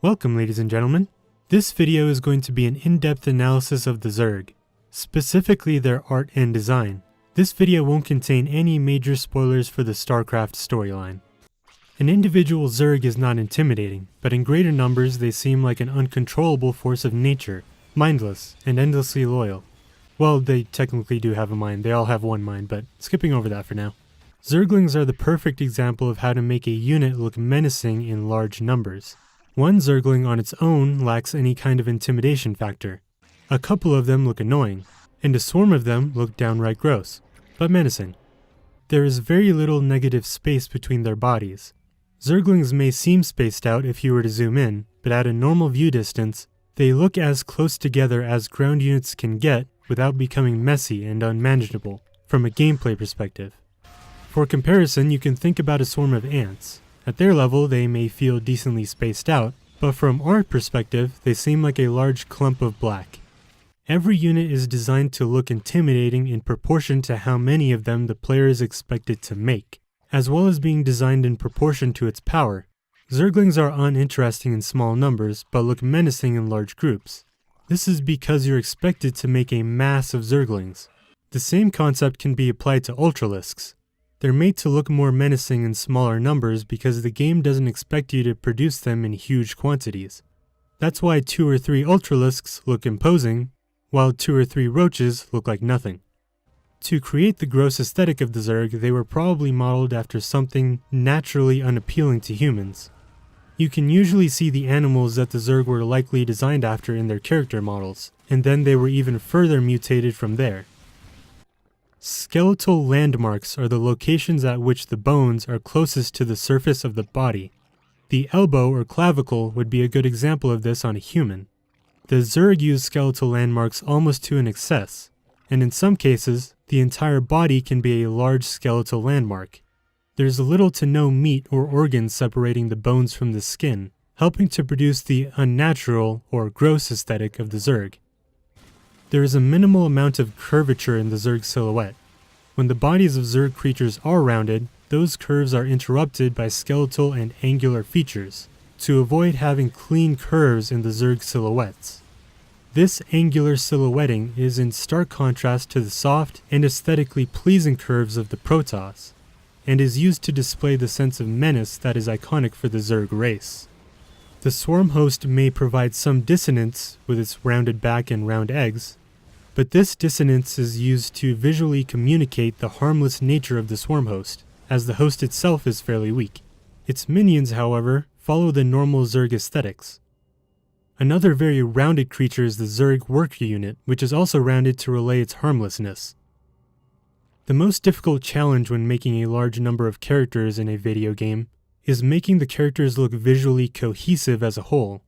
Welcome, ladies and gentlemen. This video is going to be an in-depth analysis of the Zerg, specifically their art and design. This video won't contain any major spoilers for the Starcraft storyline. An individual Zerg is not intimidating, but in greater numbers they seem like an uncontrollable force of nature, mindless, and endlessly loyal. Well, they technically do have a mind, they all have one mind, but skipping over that for now. Zerglings are the perfect example of how to make a unit look menacing in large numbers. One Zergling on its own lacks any kind of intimidation factor. A couple of them look annoying, and a swarm of them look downright gross, but menacing. There is very little negative space between their bodies. Zerglings may seem spaced out if you were to zoom in, but at a normal view distance, they look as close together as ground units can get without becoming messy and unmanageable from a gameplay perspective. For comparison, you can think about a swarm of ants. At their level, they may feel decently spaced out, but from our perspective, they seem like a large clump of black. Every unit is designed to look intimidating in proportion to how many of them the player is expected to make, as well as being designed in proportion to its power. Zerglings are uninteresting in small numbers, but look menacing in large groups. This is because you're expected to make a mass of Zerglings. The same concept can be applied to Ultralisks. They're made to look more menacing in smaller numbers because the game doesn't expect you to produce them in huge quantities. That's why 2 or 3 Ultralisks look imposing, while 2 or 3 Roaches look like nothing. To create the gross aesthetic of the Zerg, they were probably modeled after something naturally unappealing to humans. You can usually see the animals that the Zerg were likely designed after in their character models, and then they were even further mutated from there. Skeletal landmarks are the locations at which the bones are closest to the surface of the body. The elbow or clavicle would be a good example of this on a human. The Zerg use skeletal landmarks almost to an excess, and in some cases, the entire body can be a large skeletal landmark. There's little to no meat or organs separating the bones from the skin, helping to produce the unnatural or gross aesthetic of the Zerg. There is a minimal amount of curvature in the Zerg silhouette. When the bodies of Zerg creatures are rounded, those curves are interrupted by skeletal and angular features, to avoid having clean curves in the Zerg silhouettes. This angular silhouetting is in stark contrast to the soft and aesthetically pleasing curves of the Protoss, and is used to display the sense of menace that is iconic for the Zerg race. The swarm host may provide some dissonance with its rounded back and round eggs, but this dissonance is used to visually communicate the harmless nature of the swarm host, as the host itself is fairly weak. Its minions, however, follow the normal Zerg aesthetics. Another very rounded creature is the Zerg work unit, which is also rounded to relay its harmlessness. The most difficult challenge when making a large number of characters in a video game is making the characters look visually cohesive as a whole.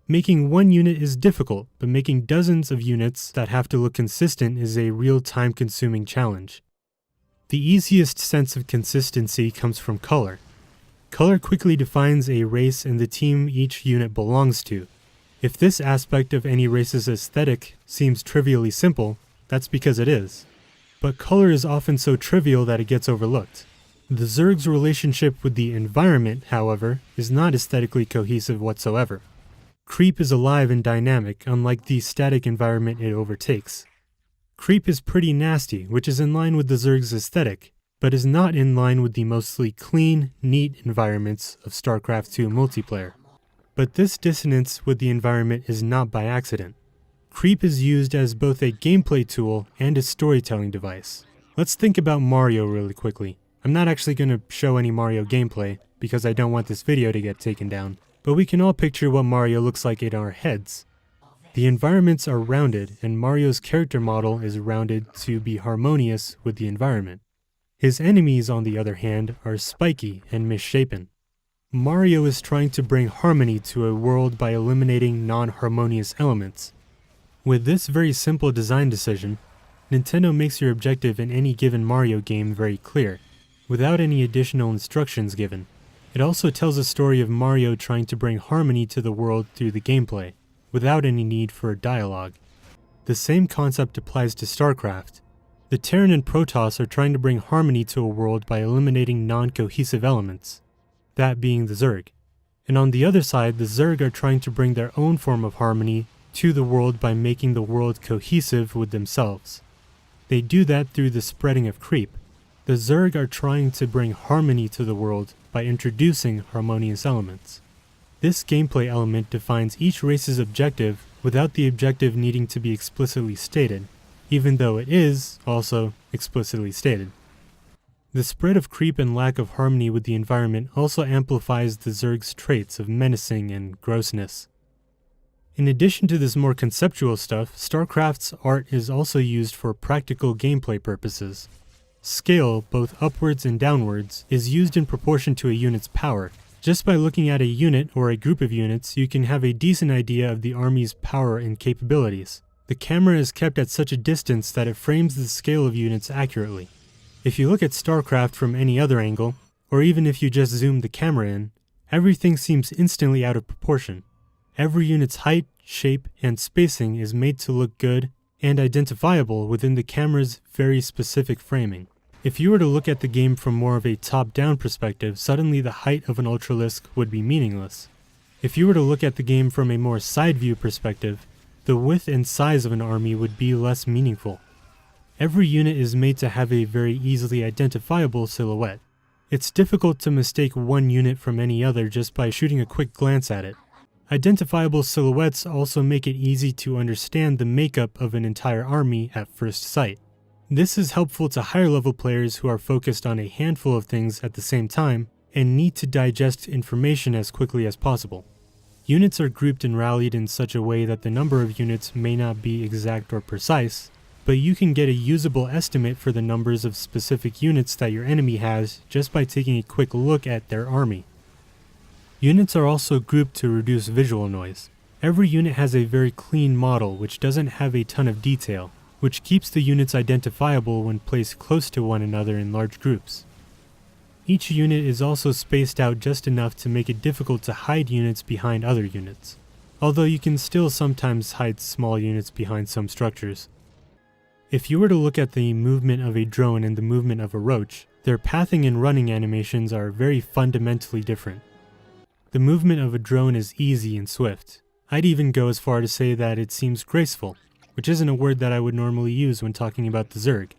Making one unit is difficult, but making dozens of units that have to look consistent is a real time-consuming challenge. The easiest sense of consistency comes from color. Color quickly defines a race and the team each unit belongs to. If this aspect of any race's aesthetic seems trivially simple, that's because it is. But color is often so trivial that it gets overlooked. The Zerg's relationship with the environment, however, is not aesthetically cohesive whatsoever. Creep is alive and dynamic, unlike the static environment it overtakes. Creep is pretty nasty, which is in line with the Zerg's aesthetic, but is not in line with the mostly clean, neat environments of Starcraft II multiplayer. But this dissonance with the environment is not by accident. Creep is used as both a gameplay tool and a storytelling device. Let's think about Mario really quickly. I'm not actually going to show any Mario gameplay, because I don't want this video to get taken down. But we can all picture what Mario looks like in our heads. The environments are rounded, and Mario's character model is rounded to be harmonious with the environment. His enemies, on the other hand, are spiky and misshapen. Mario is trying to bring harmony to a world by eliminating non-harmonious elements. With this very simple design decision, Nintendo makes your objective in any given Mario game very clear, without any additional instructions given. It also tells a story of Mario trying to bring harmony to the world through the gameplay, without any need for dialogue. The same concept applies to Starcraft. The Terran and Protoss are trying to bring harmony to a world by eliminating non-cohesive elements, that being the Zerg. And on the other side, the Zerg are trying to bring their own form of harmony to the world by making the world cohesive with themselves. They do that through the spreading of creep. The Zerg are trying to bring harmony to the world by introducing harmonious elements. This gameplay element defines each race's objective without the objective needing to be explicitly stated, even though it is also explicitly stated. The spread of creep and lack of harmony with the environment also amplifies the Zerg's traits of menacing and grossness. In addition to this more conceptual stuff, Starcraft's art is also used for practical gameplay purposes. Scale, both upwards and downwards, is used in proportion to a unit's power. Just by looking at a unit or a group of units, you can have a decent idea of the army's power and capabilities. The camera is kept at such a distance that it frames the scale of units accurately. If you look at Starcraft from any other angle, or even if you just zoom the camera in, everything seems instantly out of proportion. Every unit's height, shape, and spacing is made to look good and identifiable within the camera's very specific framing. If you were to look at the game from more of a top-down perspective, suddenly the height of an Ultralisk would be meaningless. If you were to look at the game from a more side-view perspective, the width and size of an army would be less meaningful. Every unit is made to have a very easily identifiable silhouette. It's difficult to mistake one unit from any other just by shooting a quick glance at it. Identifiable silhouettes also make it easy to understand the makeup of an entire army at first sight. This is helpful to higher level players who are focused on a handful of things at the same time and need to digest information as quickly as possible. Units are grouped and rallied in such a way that the number of units may not be exact or precise, but you can get a usable estimate for the numbers of specific units that your enemy has just by taking a quick look at their army. Units are also grouped to reduce visual noise. Every unit has a very clean model which doesn't have a ton of detail, which keeps the units identifiable when placed close to one another in large groups. Each unit is also spaced out just enough to make it difficult to hide units behind other units, although you can still sometimes hide small units behind some structures. If you were to look at the movement of a drone and the movement of a roach, their pathing and running animations are very fundamentally different. The movement of a drone is easy and swift. I'd even go as far to say that it seems graceful, which isn't a word that I would normally use when talking about the Zerg.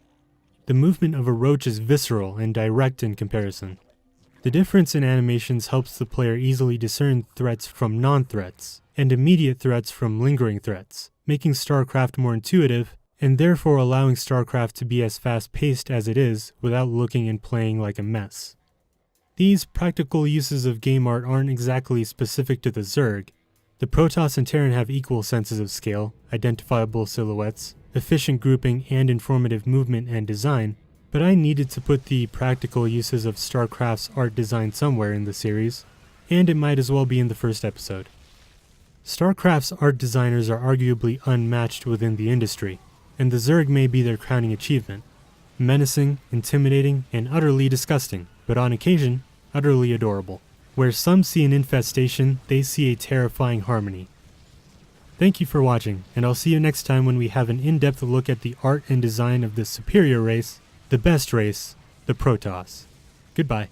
The movement of a roach is visceral and direct in comparison. The difference in animations helps the player easily discern threats from non-threats, and immediate threats from lingering threats, making Starcraft more intuitive, and therefore allowing Starcraft to be as fast-paced as it is without looking and playing like a mess. These practical uses of game art aren't exactly specific to the Zerg. The Protoss and Terran have equal senses of scale, identifiable silhouettes, efficient grouping, and informative movement and design, but I needed to put the practical uses of Starcraft's art design somewhere in the series, and it might as well be in the first episode. Starcraft's art designers are arguably unmatched within the industry, and the Zerg may be their crowning achievement. Menacing, intimidating, and utterly disgusting, but on occasion, utterly adorable. Where some see an infestation, they see a terrifying harmony. Thank you for watching, and I'll see you next time when we have an in-depth look at the art and design of the superior race, the best race, the Protoss. Goodbye.